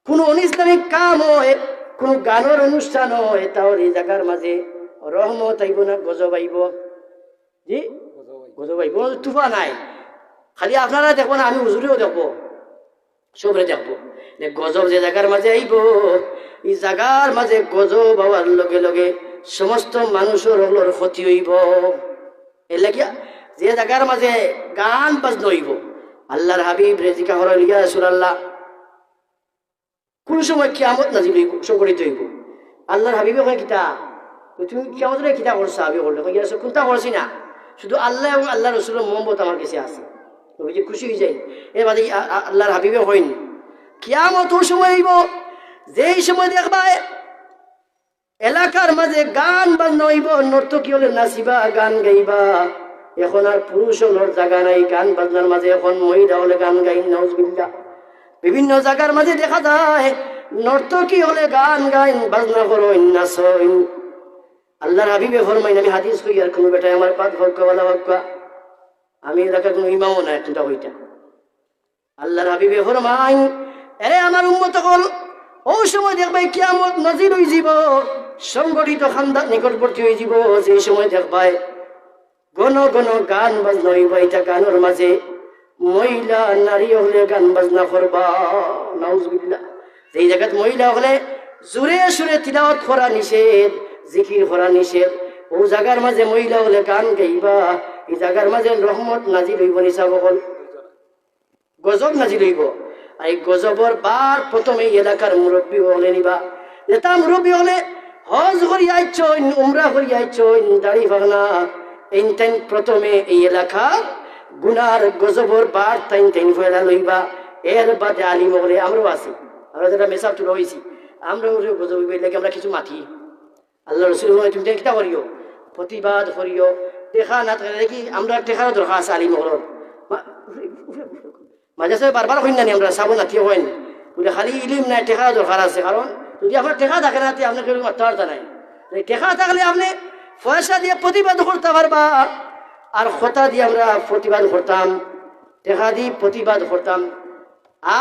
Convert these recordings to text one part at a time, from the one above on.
কোনো অনিসলামিক কাম হয়, কোনো গানের অনুষ্ঠান হয়, তাহলে এই জায়গার মাঝে রহমত আইব না গজব আইব? জি, গজব আইব। তুফা নাই, খালি আপনারা দেখবো না, আমি হুজুরেও দেখবো, সবরে দেখবো। গজব যে জায়গার মাঝে আইব, এই জায়গার মাঝে গজব হওয়ার লগে লগে সমস্ত মানুষের হলোর ক্ষতি হইব। এর লাগিয়া যে জায়গার মাঝে গান বাজনা হইব, আল্লাহর হাবিব রেজিকা হরল ইয়া রাসূলুল্লাহ, কোন সময় কিয়ামত নাজিল হইব, সংঘটিত হইব। আল্লাহর হাবিবে কয় কিতা, তুমি কিয়ামতের কিতা করছো? আমি বললে ইয়া রাসূল কোনটা করছি না, শুধু আল্লাহ এবং আল্লাহ রসুলের মোহাম্মত আমার কাছে আছে। যে খুশি হয়ে যাই। এর বাদে আল্লাহর হাবিবে হয়নি কিয়ামত ওই সময় হইব যেই সময় দেখবা এলাকার মাঝে গান বাজনা হইব, নর্তকী হলে নাচিবা, গান গাইবা। এখন আর পুরুষ হলোর জায়গা নাই গান বাজনার মাঝে, এখন মহিলা হলে গান গাই। নাউজুবিল্লাহ। বিভিন্ন জায়গার মাঝে দেখা যায় নর্তকী হলে গান গাইন, বাজনা করইন, নাচইন। আল্লাহর হাবিবে ফরমাইন, আমি হাদিস কই আর কোনো বেটায় আমার পাত হক্কা ওয়ালা হক্কা, আমি এলাকার কোনো ইমামও না একটা হইটা। আল্লাহর হাবিবে ফরমাইন, এরে আমার উম্মত হল, ওই সময় দেখবাই কিয়ামত নাজিল হয়ে যাব, সংগঠিত খান্দার নিকটবর্তী হয়ে যাব। সেই সময় দেখবাই ঘন ঘন গান বাজনা হইব। এটা গানের মাঝে মহিলা নারী হলে গান বাজনা করবা। নাউজুবিল্লাহ। যেই জায়গাত মহিলা হলে জোরে সুরে তিলাওয়াত করা নিষেধ, জিকির করা নিষেধ, ও জায়গার মাঝে মহিলা হলে গান গাইবা। এই জায়গার মাঝে রহমত নাজিল হইব, নিসাব হল গজব নাজিল হইব। আর এই গজবর বার প্রথমে এলাকার মুরব্বী হলে নিবা। নেতা মুরব্বী হলে হজ করি আইছইন, উমরা করি আইছইন, দাড়ি ভাগনা এই টাইম প্রথমে এই এলাকা গুনার গজবর বার টাইম টাইম ফেলা লইবা। এর বাদে আলিম হলে আমরাও আছি, আমরা যারা মেসাব তুলে হয়েছি, আমরা গজব লাগে আমরা কিছু মাতি। আল্লাহ রসুল তুমি কিতা করিও, প্রতিবাদ করিও। টেকা না থাকলে দেখি আমরা টেকারও দরকার আছে আলিম হলর। মাঝে সাথে বারবার হইন না আমরা চাব নাতি হইন বলে খালি ইলিম নাই, টেকা দরকার আছে। কারণ যদি আপনার টেকা থাকে না, আপনার কেউ মারতে পারতা নাই। টেকা থাকলে আপনি পয়সা দিয়ে প্রতিবাদ করতে পারবা, আর কথা দিয়ে আমরা প্রতিবাদ করতাম, টেকা দিয়ে প্রতিবাদ করতাম।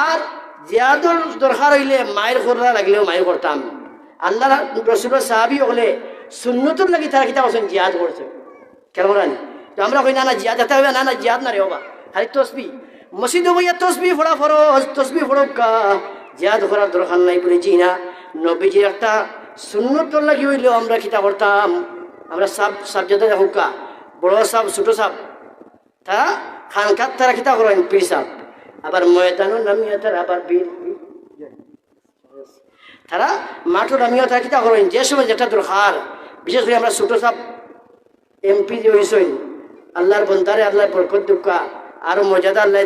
আর জিয়াদর দরকার হইলে মায়ের করা লাগলেও মায়ের করতাম। আল্লাহ রসুলের সাহাবি হলে সুন্নতুর লাগি তারা কিতা করছেন, জিয়াদ করছে। কেন করানি তো আমরা কই না না জিয়াদ যেতে হবে, না না জিয়াদ না রে হবা, খালি তসবি মসজিদে বইয়া তসবি ফোড়া ফরজ, তসবি ফোড়কা, জিয়াদ করার দরকার নাই বলেছি না। নবীজির একটা সুন্নতর লাগি হইলেও আমরা কিতা করতাম, আমরা সাব যেতে হুকা, বড় সাপ ছোট সাপ, তারা খানকাত তারা কিতা করেন পীর সাপ, আবার ময়দানও নামিয়ে তারা আবার বীর তারা মাঠও নামিয়ে তারা কিতা করেন যে সময় যেটা দরকার। বিশেষ করে আমরা ছোট সাপ এমপি যে হয়েছেন, আল্লাহর বন্দারে আল্লাহর বরকত দুঃখা আরো মর্যাদা আল্লাহ